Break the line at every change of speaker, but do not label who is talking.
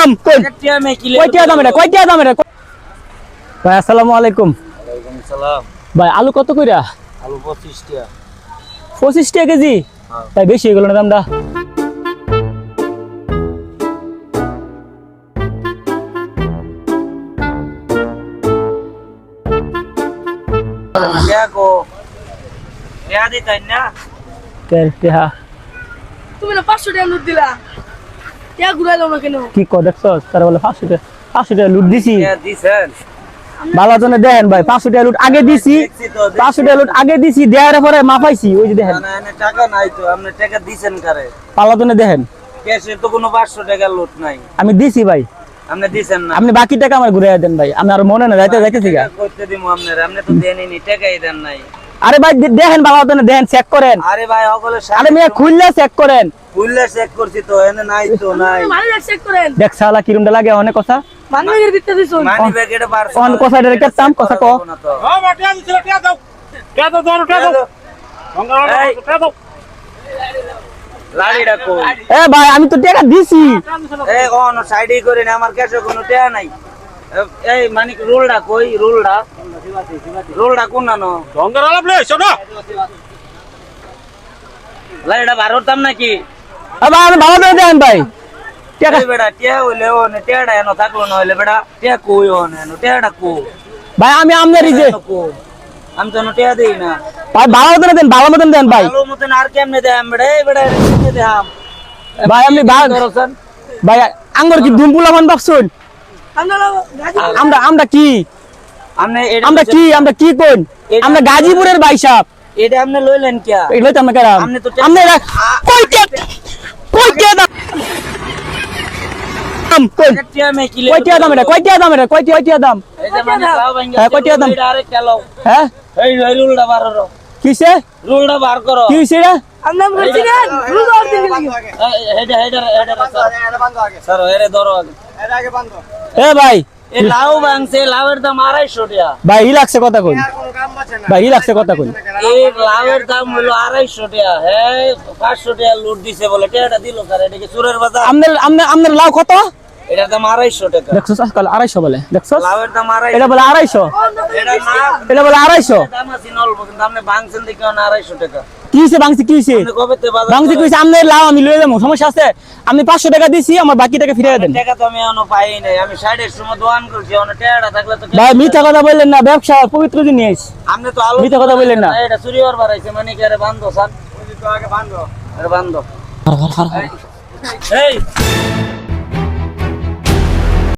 দাম কই কয়টা দাম এটা কয়টা দাম এটা ভাই আসসালামু আলাইকুম।
ওয়ালাইকুম সালাম।
ভাই আলু কত কইরা?
আলু 25 টাকা।
25 টাকা কেজি?
হ্যাঁ।
তাই বেশি হয়ে গেল না দামটা।
দেখো দেয়া দিতেন না।
টেহা
তুমি না 500 টাকা লুট দিলা, টাকা ঘুরাইলো না কেন?
কি কর দেখছস? তার বলে 500 টাকা লুট দিছি।
দেয়া দিছেন।
ভালো জন্য দেখেন ভাই 500 টাকা লুট আগে দিছি, 500 টাকা লুট আগে দিছি, দেওয়ার পরে মাপাইছি। ওই যে দেখেন
না না টাকা নাই তো, আপনি টাকা দিছেন কারে?
ভালো জন্য দেখেন
ক্যাশে তো কোনো 500 টাকা লুট নাই।
আমি দিছি ভাই,
আপনি দিছেন না।
আপনি বাকি টাকা আমার ঘুরে দেন ভাই। আমি আর মনে না যাইতেছি গা।
করতে দিমু আপনারে, আপনি তো দেনইনি, টাকাই দেন নাই।
আরে ভাই দেখেন ভালো জন্য দেখেন, চেক করেন।
আরে ভাই ওগুলো
আরে মিয়া খুললে চেক করেন।
খুললে চেক করছি তো, এনে নাই তো নাই।
মানি ব্যাগ চেক করেন,
দেখ শালা কিরমটা লাগে অনেক কথা।
মানি ব্যাগের ভিতরে দিছো।
মানি ব্যাগ এটা পারছো।
কোন কথা এটা কেতাম কথা কো।
হ্যাঁ বাটিয়া দিছিল, টাকা দাও। টাকা দাও, টাকা দাও। টাকা দাও। লাড়িটা কই?
এ ভাই আমি তো টাকা দিছি।
এই কোন সাইডে করে না, আমার কাছে কোনো টাকা নাই। এই মানিক রোলটা কই? রোলটা কোন নানো?
ডঙ্গর আলাপ লে শোনো
লাড়িটা বারোতাম নাকি?
এ ভাই আমি ভালো করে দেখেন ভাই। টাকা
এই বেটা টিয়া হইলে ও নে, টিয়াটা এনো থাকলো না হইলে বেটা টিয়া কই ও নে, টিয়াটা কো
ভাই আমি আমনের যে
আমি তো টিয়া দেই না।
ভাই ভালো মতন দেন, ভালো মতন দেন ভাই।
ভালো মতন আর কেমনে দেম বেটা? এই বেটা কেমনে দেম
ভাই আমি ভাগ
করছেন?
ভাই আঙ্গুর কি দুমপুলা মান বাকছুন?
আমরা গাজি
আমরা কি
আপনি এটা
আমরা কি কোন? আমরা গাজীপুরের ভাই সাহেব।
এটা আপনি লইলেন কিয়া?
এগুলো তো আমরা করাম।
আপনি তো
আপনি কয়টা দাম কই
টিয়া মে কিলে
কয়টা দাম এটা কয়টা দাম এটা কয়টা দাম?
এই যে মানে লাও ভাঙ্গা
হ্যাঁ, কয়টা দাম?
এটা আরেকটা লাও।
হ্যাঁ
এই রুলটা বার করো,
কিসে
রুলটা বার করো।
কি হইছে রে?
আমরা বলছি না রুল আর দিকে লাগি।
স্যার এরে ধরো আগে।
এ ভাই
এই লাউ ভাঙছে, লাউয়ের দাম 250 টাকা।
ভাই ই লাগছে কথা কই, ভাই ই লাগছে কথা কই।
এই লাউয়ের দাম হলো 250 টাকা। হ্যাঁ 500 টাকা লুট দিছে বলে টাকাটা দিল স্যার। এটা কি চোরের বাজার?
আমনের লাউ কত?
এটার দাম 250 টাকা।
দেখছস আজকাল 250 বলে, দেখছস
লাউয়ের দাম 250।
এটা বলে 250,
এটা না,
এটা বলে 250।
দাম আছে অল্প, কিন্তু আপনি ভাঙছেন দেখে 250 টাকা।
কি হইছে ভাঙছি কি হইছে?
আপনি কবে তে বাজার
ভাঙছি কি হইছে? আমনের লাউ আমি লয়ে যাবো, সমস্যা আছে? আমি 500 টাকা দিছি, আমার বাকি টাকা ফিরিয়ে দেন।
টাকা তো আমি এখনো পাই নাই। আমি 60 এর সময় দোয়ান করছি, এখনো টাকাটা থাকলে তো
ভাই মিথ্যা কথা বললেন না, ব্যবসা পবিত্র জিনিস।
আপনি তো আলো
মিথ্যা কথা বললেন না।
এটা চুরি হওয়ার বাড়াইছে মানে কি? আরে বান্ধো স্যার, আরে বান্ধো। এই